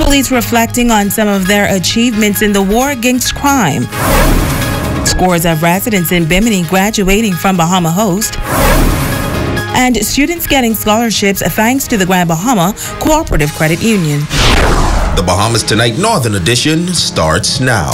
Police reflecting on some of their achievements in the war against crime. Scores of residents in Bimini graduating from Bahama Host. And students getting scholarships thanks to the Grand Bahama Cooperative Credit Union. The Bahamas Tonight Northern Edition starts now.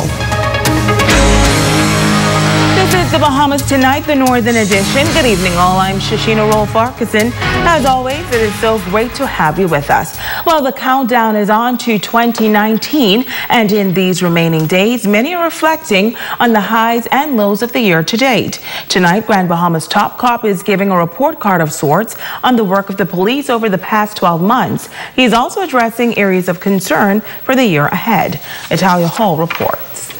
This is the Bahamas Tonight, the Northern Edition. Good evening, all. I'm Shashina Rolf-Farquharson. As always, it is so great to have you with us. Well, the countdown is on to 2019, and in these remaining days, many are reflecting on the highs and lows of the year to date. Tonight, Grand Bahama's top cop is giving a report card of sorts on the work of the police over the past 12 months. He's also addressing areas of concern for the year ahead. Italia Hall reports.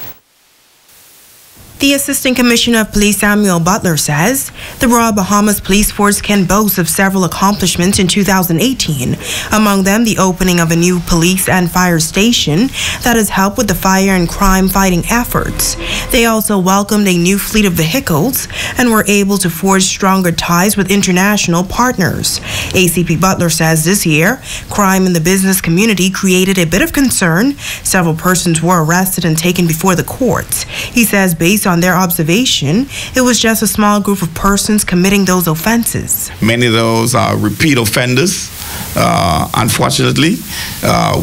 The Assistant Commissioner of Police Samuel Butler says the Royal Bahamas Police Force can boast of several accomplishments in 2018, among them the opening of a new police and fire station that has helped with the fire and crime fighting efforts. They also welcomed a new fleet of vehicles and were able to forge stronger ties with international partners. ACP Butler says this year, crime in the business community created a bit of concern. Several persons were arrested and taken before the courts. He says based on their observation, it was just a small group of persons committing those offenses. Many of those are repeat offenders. Unfortunately,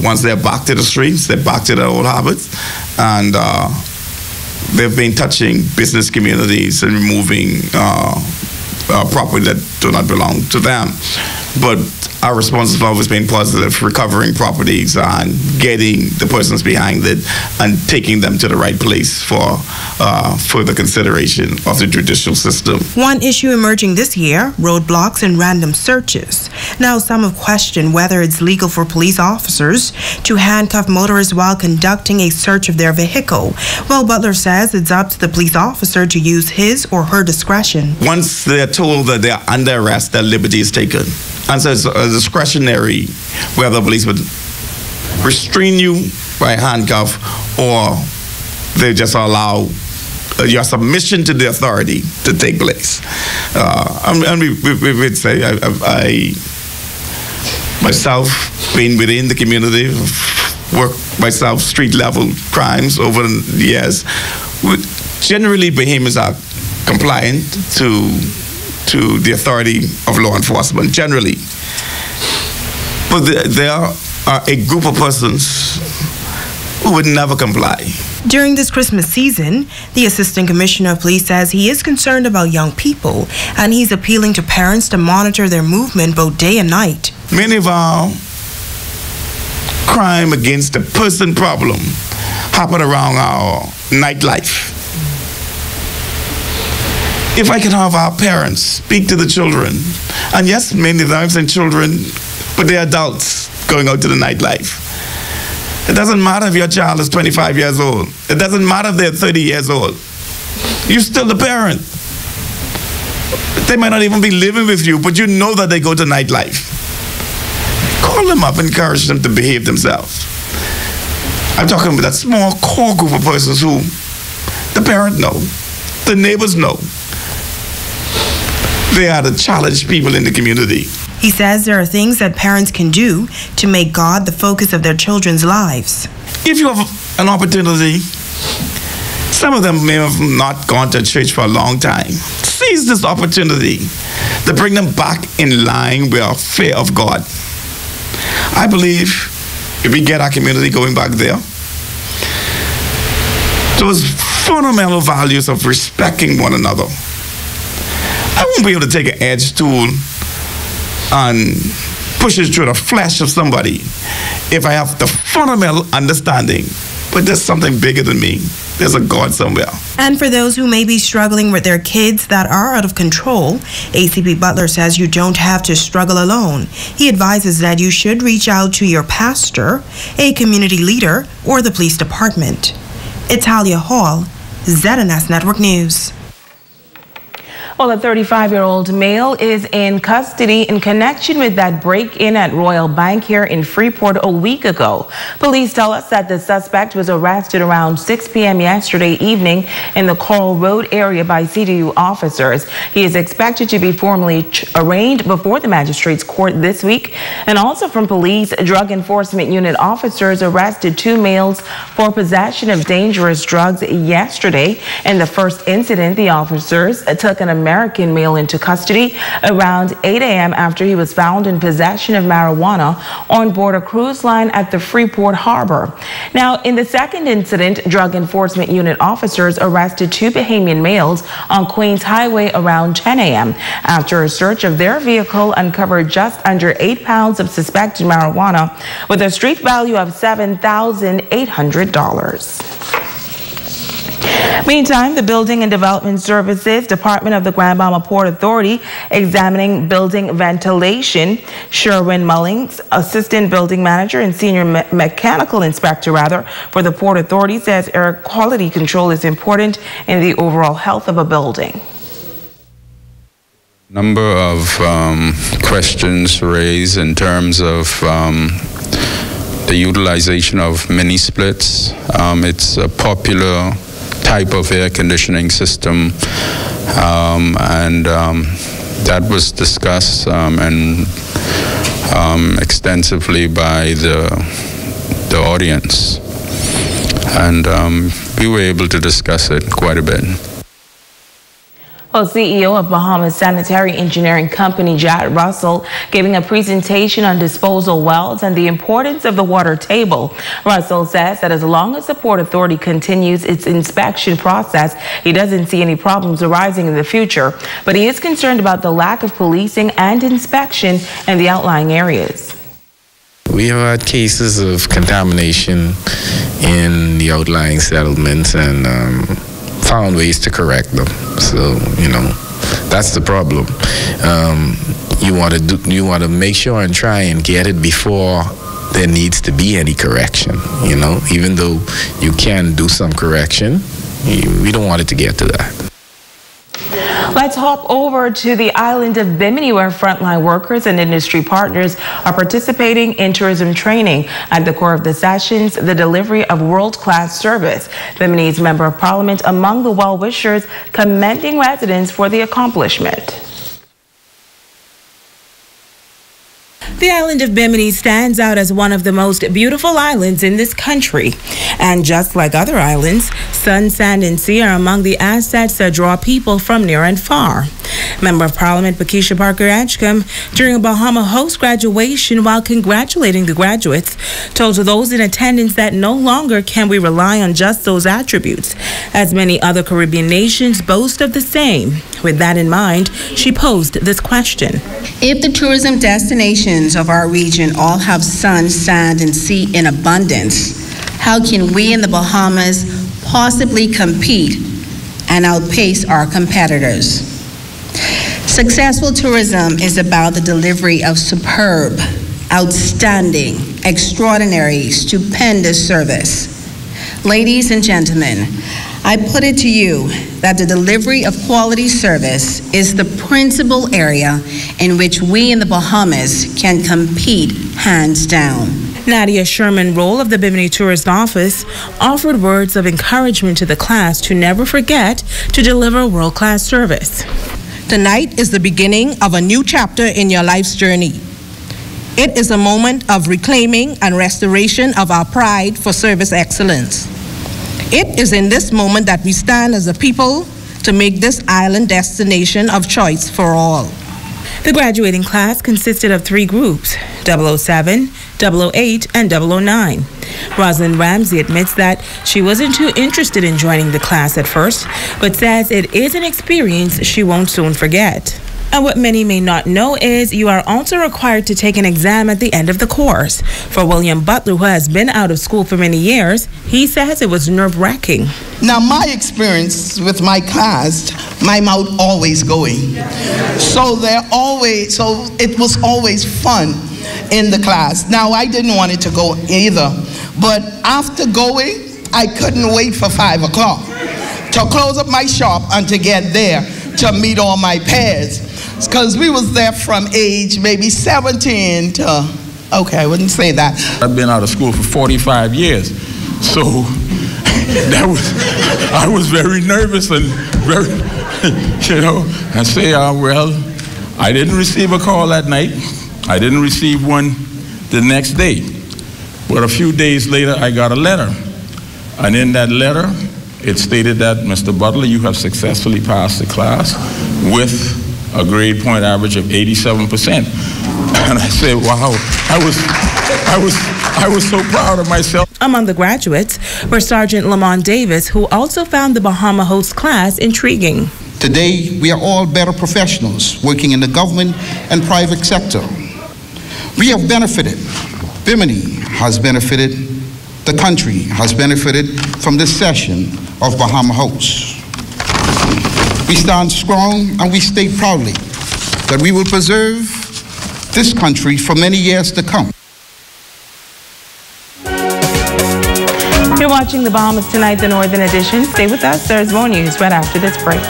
once they're back to the streets, they're back to their old habits, and they've been touching business communities and removing property that do not belong to them. But our response has always been positive, recovering properties and getting the persons behind it and taking them to the right place for further consideration of the judicial system. One issue emerging this year, roadblocks and random searches. Now some have questioned whether it's legal for police officers to handcuff motorists while conducting a search of their vehicle. Well, Butler says it's up to the police officer to use his or her discretion. Once they're told that they are under arrest, their liberty is taken. And so it's discretionary whether police would restrain you by handcuff or they just allow your submission to the authority to take place. And we would say, I myself, being within the community, worked myself street level crimes over the years. Generally, Bahamians are compliant to the authority of law enforcement, generally. But there are a group of persons who would never comply. During this Christmas season, the Assistant Commissioner of Police says he is concerned about young people, and he's appealing to parents to monitor their movement both day and night. Many of our crime against the person problem happen around our nightlife. If I can have our parents speak to the children, and yes, many times in children, but they're adults going out to the nightlife. It doesn't matter if your child is 25 years old. It doesn't matter if they're 30 years old. You're still the parent. They might not even be living with you, but you know that they go to nightlife. Call them up, encourage them to behave themselves. I'm talking about that small core group of persons who the parent know, the neighbors know. They are the challenged people in the community. He says there are things that parents can do to make God the focus of their children's lives. If you have an opportunity, some of them may have not gone to church for a long time. Seize this opportunity to bring them back in line with our fear of God. I believe if we get our community going back there, those fundamental values of respecting one another. I won't be able to take an edge tool and push it through the flesh of somebody if I have the fundamental understanding. But there's something bigger than me. There's a God somewhere. And for those who may be struggling with their kids that are out of control, ACP Butler says you don't have to struggle alone. He advises that you should reach out to your pastor, a community leader, or the police department. Italia Hall, ZNS Network News. Well, a 35-year-old male is in custody in connection with that break-in at Royal Bank here in Freeport a week ago. Police tell us that the suspect was arrested around 6 p.m. yesterday evening in the Coral Road area by CDU officers. He is expected to be formally arraigned before the magistrate's court this week. And also from police, Drug Enforcement Unit officers arrested 2 males for possession of dangerous drugs yesterday. In the first incident, the officers took an American male into custody around 8 a.m. after he was found in possession of marijuana on board a cruise line at the Freeport harbor. Now, in the second incident, Drug Enforcement Unit officers arrested 2 Bahamian males on Queens Highway around 10 a.m. after a search of their vehicle uncovered just under 8 pounds of suspected marijuana with a street value of $7,800. Meantime, the Building and Development Services Department of the Grand Bahama Port Authority examining building ventilation. Sherwin Mullings, Assistant Building Manager and Senior Mechanical Inspector for the Port Authority, says air quality control is important in the overall health of a building. Number of questions raised in terms of the utilization of mini splits. It's a popular type of air conditioning system, and that was discussed and extensively by the audience, and we were able to discuss it quite a bit. Well, CEO of Bahamas Sanitary Engineering Company, Jared Russell, giving a presentation on disposal wells and the importance of the water table. Russell says that as long as the Port Authority continues its inspection process, he doesn't see any problems arising in the future. But he is concerned about the lack of policing and inspection in the outlying areas. We have had cases of contamination in the outlying settlements and found ways to correct them. So, that's the problem. You want to make sure and try and get it before there needs to be any correction. Even though you can do some correction, we don't want it to get to that. Let's hop over to the island of Bimini, where frontline workers and industry partners are participating in tourism training. At the core of the sessions, the delivery of world-class service. Bimini's Member of Parliament among the well-wishers, commending residents for the accomplishment. The island of Bimini stands out as one of the most beautiful islands in this country. And just like other islands, sun, sand, and sea are among the assets that draw people from near and far. Member of Parliament Bakisha Parker Edgecombe, during a Bahama host graduation while congratulating the graduates, told those in attendance that no longer can we rely on just those attributes, as many other Caribbean nations boast of the same. With that in mind, she posed this question. If the tourism destinations of our region all have sun, sand, and sea in abundance, how can we in the Bahamas possibly compete and outpace our competitors? Successful tourism is about the delivery of superb, outstanding, extraordinary, stupendous service. Ladies and gentlemen, I put it to you that the delivery of quality service is the principal area in which we in the Bahamas can compete hands down. Nadia Sherman Roll of the Bimini Tourist Office offered words of encouragement to the class to never forget to deliver world-class service. Tonight is the beginning of a new chapter in your life's journey. It is a moment of reclaiming and restoration of our pride for service excellence. It is in this moment that we stand as a people to make this island destination of choice for all. The graduating class consisted of 3 groups, 007, 008, and 009. Rosalind Ramsey admits that she wasn't too interested in joining the class at first, but says it is an experience she won't soon forget. And what many may not know is you are also required to take an exam at the end of the course. For William Butler, who has been out of school for many years, he says it was nerve-wracking. Now, my experience with my class, my mouth always going. So it was always fun in the class. Now, I didn't want it to go either, but after going, I couldn't wait for 5 o'clock to close up my shop and to get there, to meet all my peers. Because we was there from age maybe 17 to, okay, I wouldn't say that. I've been out of school for 45 years. So I was very nervous and very, I say, well, I didn't receive a call that night. I didn't receive one the next day. But a few days later, I got a letter. And in that letter, it stated that, Mr. Butler, you have successfully passed the class with a grade point average of 87%. And I said, wow, I was so proud of myself. Among the graduates were Sergeant Lamont Davis, who also found the Bahama host class intriguing. Today, we are all better professionals working in the government and private sector. We have benefited. Bimini has benefited. The country has benefited from this session of Bahama House. We stand strong and we state proudly that we will preserve this country for many years to come. You're watching the Bahamas Tonight, the Northern Edition. Stay with us. There's more news right after this break.